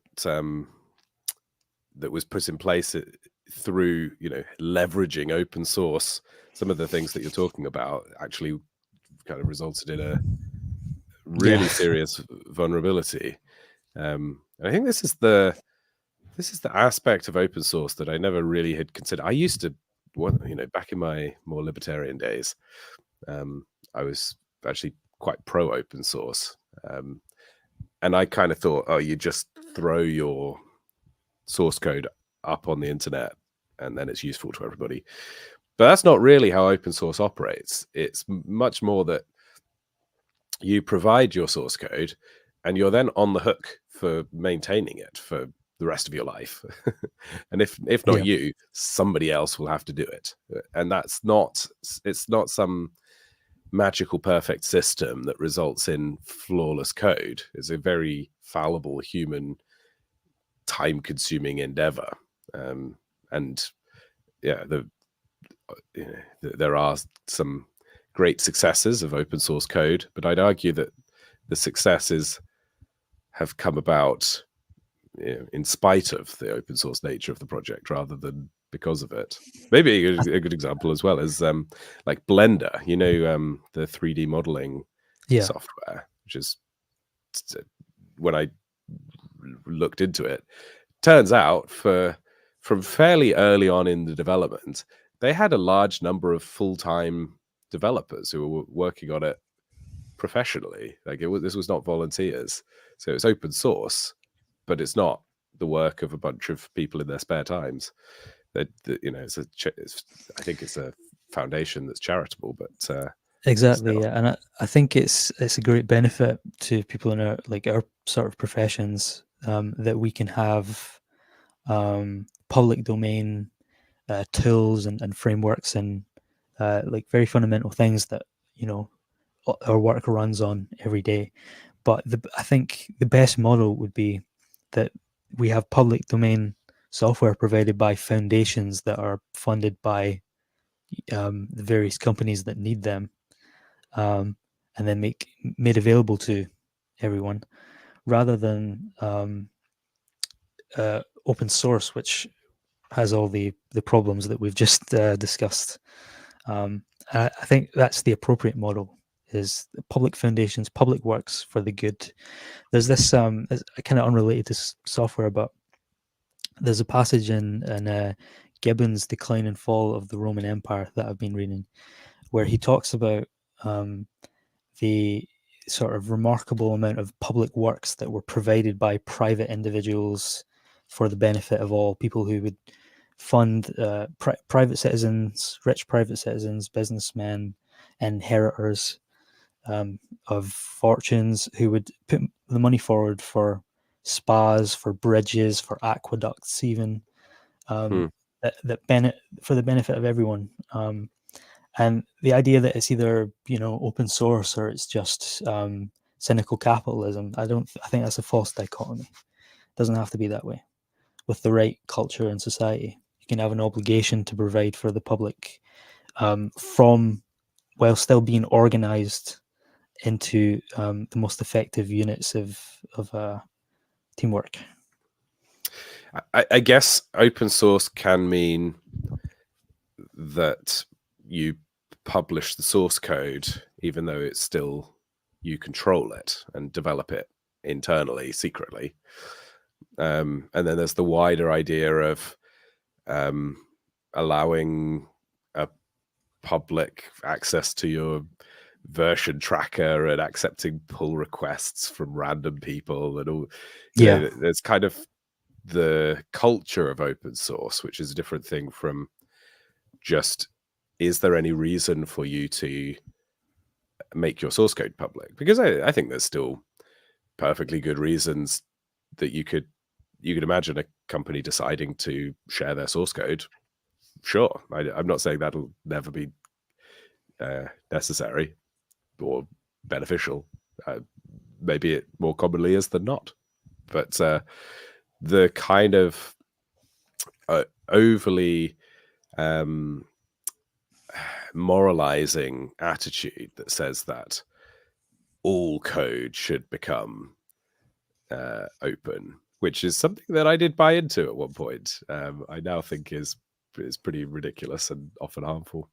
was put in place through leveraging open source. Some of the things that you're talking about actually kind of resulted in a really serious vulnerability. And I think this is the aspect of open source that I never really had considered. I used to, back in my more libertarian days, I was actually quite pro open source, and I kind of thought, oh, you just throw your source code up on the internet and then it's useful to everybody. But that's not really how open source operates. It's much more that you provide your source code and you're then on the hook for maintaining it for the rest of your life. And if not you, somebody else will have to do it. And it's not some magical perfect system that results in flawless code. It's a very fallible human time-consuming endeavor. And yeah, there are some great successes of open source code, but I'd argue that the successes have come about in spite of the open source nature of the project rather than because of it. Maybe a good example as well is like Blender, the 3D modeling software, which is, when I looked into it, turns out from fairly early on in the development, they had a large number of full-time developers who were working on it professionally. Like this was not volunteers. So it's open source, but it's not the work of a bunch of people in their spare times. I think it's a foundation that's charitable, but exactly, yeah. And I think it's a great benefit to people in our sort of professions, that we can have public domain tools and frameworks and like very fundamental things that our work runs on every day. But I think the best model would be that we have public domain software provided by foundations that are funded by the various companies that need them, and then made available to everyone, rather than open source, which has all the problems that we've just discussed. I think that's the appropriate model: is public foundations, public works for the good. There's this it's kind of unrelated to software, but there's a passage in Gibbon's Decline and Fall of the Roman Empire that I've been reading, where he talks about the sort of remarkable amount of public works that were provided by private individuals for the benefit of all, people who would fund private citizens, rich private citizens, businessmen, inheritors of fortunes, who would put the money forward for spas, for bridges, for aqueducts, even that for the benefit of everyone. And the idea that it's either open source or it's just cynical capitalism, I think that's a false dichotomy. It doesn't have to be that way. With the right culture and society, you can have an obligation to provide for the public from while still being organized into the most effective units of teamwork. I guess open source can mean that you publish the source code, even though it's still, you control it and develop it internally, secretly. And then there's the wider idea of allowing a public access to your version tracker and accepting pull requests from random people and all. Yeah, there's kind of the culture of open source, which is a different thing from just, is there any reason for you to make your source code public? Because I think there's still perfectly good reasons that you could imagine a company deciding to share their source code. Sure, I'm not saying that'll never be necessary or beneficial. Maybe it more commonly is than not. But the kind of overly moralizing attitude that says that all code should become open, which is something that I did buy into at one point, I now think is pretty ridiculous and often harmful.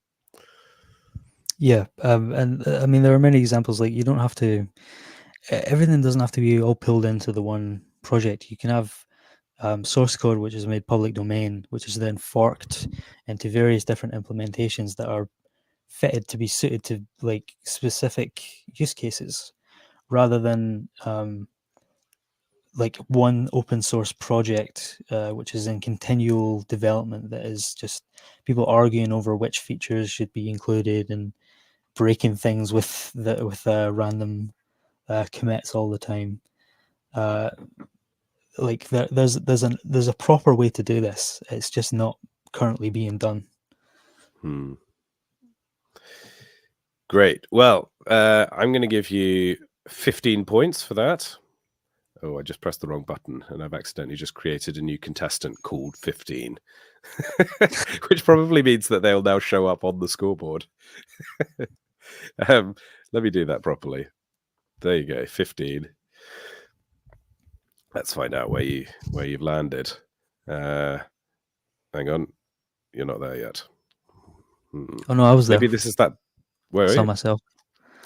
Yeah, and I mean, there are many examples. Like, you don't have to. Everything doesn't have to be all pulled into the one project. You can have source code which is made public domain, which is then forked into various different implementations that are fitted to be suited to like specific use cases, rather than like one open source project which is in continual development, that is just people arguing over which features should be included and breaking things with random commits all the time. Like there's a proper way to do this. It's just not currently being done. Great. Well, I'm going to give you 15 points for that. Oh, I just pressed the wrong button and I've accidentally just created a new contestant called 15, which probably means that they'll now show up on the scoreboard. Let me do that properly. There you go, 15. Let's find out where you've landed. Hang on, you're not there yet. Oh no, I was there. Maybe this is that. Where are you? Myself.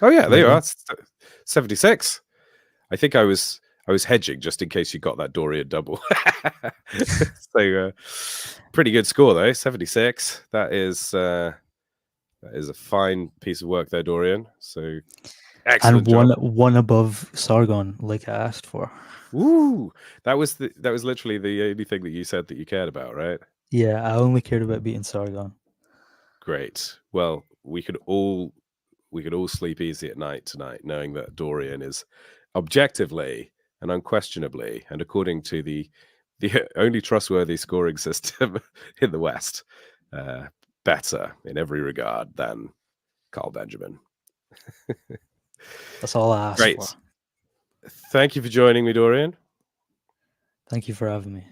Oh yeah, there you are. 76. I think I was hedging just in case you got that Dorian double. So pretty good score though, 76. That is a fine piece of work there, Dorian. So excellent and job. one above Sargon, like I asked for. Ooh, that was literally the only thing that you said that you cared about, right? Yeah, I only cared about beating Sargon. Great. Well, we could all sleep easy at night tonight, knowing that Dorian is objectively and unquestionably, and according to the only trustworthy scoring system in the West, better in every regard than Carl Benjamin. That's all I asked for. Thank you for joining me, Dorian. Thank you for having me.